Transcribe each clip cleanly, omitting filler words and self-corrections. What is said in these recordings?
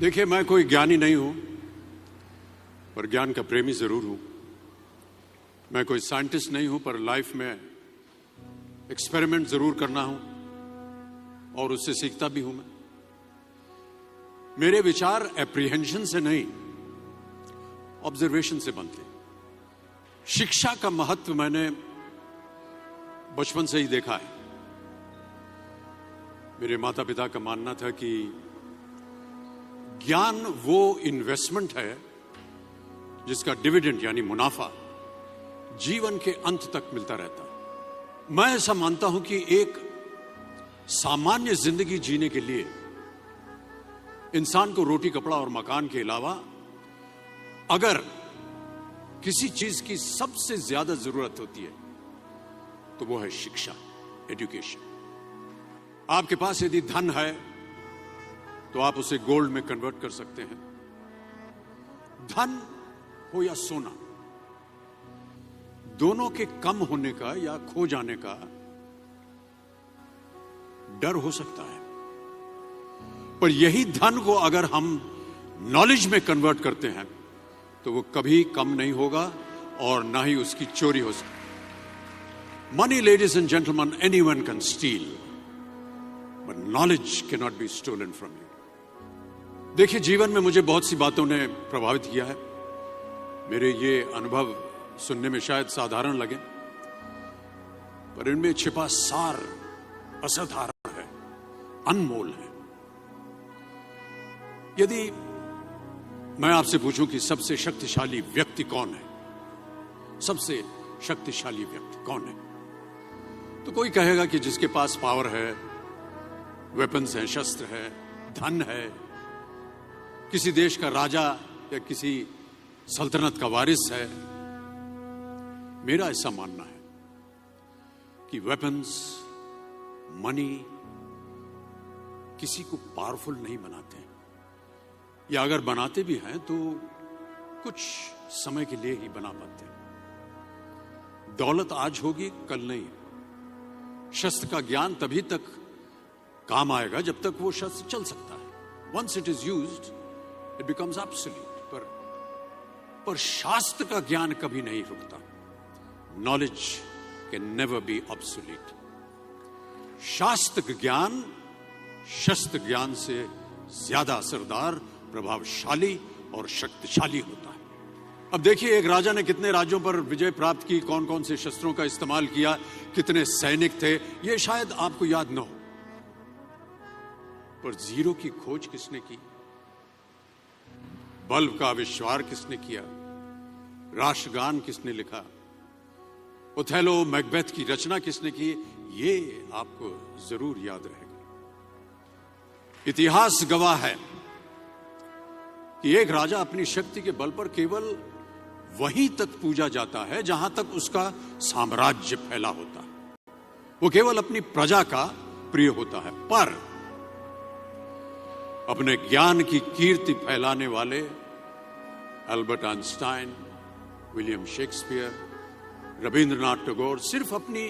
देखिए, मैं कोई ज्ञानी नहीं हूं, पर ज्ञान का प्रेमी जरूर हूं। मैं कोई साइंटिस्ट नहीं हूं, पर लाइफ में एक्सपेरिमेंट जरूर करना हूं और उससे सीखता भी हूं। मेरे विचार एप्रीहेंशन से नहीं, ऑब्जर्वेशन से बनते। शिक्षा का महत्व मैंने बचपन से ही देखा है। मेरे माता पिता का मानना था कि ज्ञान वो इन्वेस्टमेंट है जिसका डिविडेंड यानी मुनाफा जीवन के अंत तक मिलता रहता है। मैं ऐसा मानता हूं कि एक सामान्य जिंदगी जीने के लिए इंसान को रोटी कपड़ा और मकान के अलावा अगर किसी चीज की सबसे ज्यादा जरूरत होती है तो वो है शिक्षा, एजुकेशन। आपके पास यदि धन है तो आप उसे गोल्ड में कन्वर्ट कर सकते हैं। धन हो या सोना, दोनों के कम होने का या खो जाने का डर हो सकता है, पर यही धन को अगर हम नॉलेज में कन्वर्ट करते हैं तो वो कभी कम नहीं होगा और ना ही उसकी चोरी हो सकती। Money, ladies and gentleman, anyone can steal, but knowledge can not be stolen from you. देखिए, जीवन में मुझे बहुत सी बातों ने प्रभावित किया है। मेरे ये अनुभव सुनने में शायद साधारण लगे, पर इनमें छिपा सार असाधारण है, अनमोल है। यदि मैं आपसे पूछूं कि सबसे शक्तिशाली व्यक्ति कौन है, सबसे शक्तिशाली व्यक्ति कौन है, तो कोई कहेगा कि जिसके पास पावर है, वेपन्स हैं, शस्त्र है, धन है, किसी देश का राजा या किसी सल्तनत का वारिस है। मेरा ऐसा मानना है कि वेपन्स, मनी किसी को पावरफुल नहीं बनाते, या अगर बनाते भी हैं तो कुछ समय के लिए ही बना पाते हैं। दौलत आज होगी, कल नहीं। शस्त्र का ज्ञान तभी तक काम आएगा जब तक वो शस्त्र चल सकता है। Once it is used it becomes absolute. पर शास्त्र का ज्ञान कभी नहीं रुकता। Knowledge can never be obsolete. शास्त्र ज्ञान शस्त्र ज्ञान से ज्यादा असरदार, प्रभावशाली और शक्तिशाली होता है। अब देखिए, एक राजा ने कितने राज्यों पर विजय प्राप्त की, कौन कौन से शस्त्रों का इस्तेमाल किया, कितने सैनिक थे, यह शायद आपको याद न हो, पर जीरो की खोज किसने की, बल्ब का आविष्कार किसने किया, राष्ट्रगान किसने लिखा, ओथेलो, मैकबेथ की रचना किसने की, ये आपको जरूर याद रहेगा। इतिहास गवाह है कि एक राजा अपनी शक्ति के बल पर केवल वहीं तक पूजा जाता है जहां तक उसका साम्राज्य फैला होता है। वो केवल अपनी प्रजा का प्रिय होता है, पर अपने ज्ञान की कीर्ति फैलाने वाले Albert Einstein, William Shakespeare, Rabindranath Tagore सिर्फ अपनी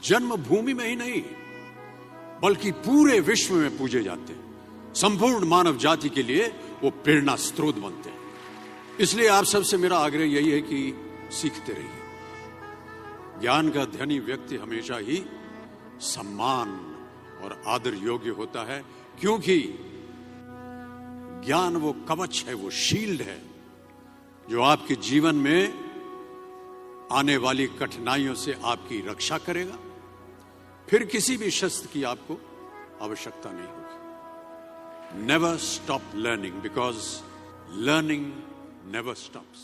जन्मभूमि में ही नहीं बल्कि पूरे विश्व में पूजे जाते हैं। संपूर्ण मानव जाति के लिए वो प्रेरणा स्रोत बनते हैं। इसलिए आप सबसे मेरा आग्रह यही है कि सीखते रहिए। ज्ञान का धनी व्यक्ति हमेशा ही सम्मान और आदर योग्य होता है, क्योंकि ज्ञान वो कवच है, वो शील्ड है जो आपके जीवन में आने वाली कठिनाइयों से आपकी रक्षा करेगा। फिर किसी भी शस्त्र की आपको आवश्यकता नहीं होगी। Never stop learning, because learning never stops.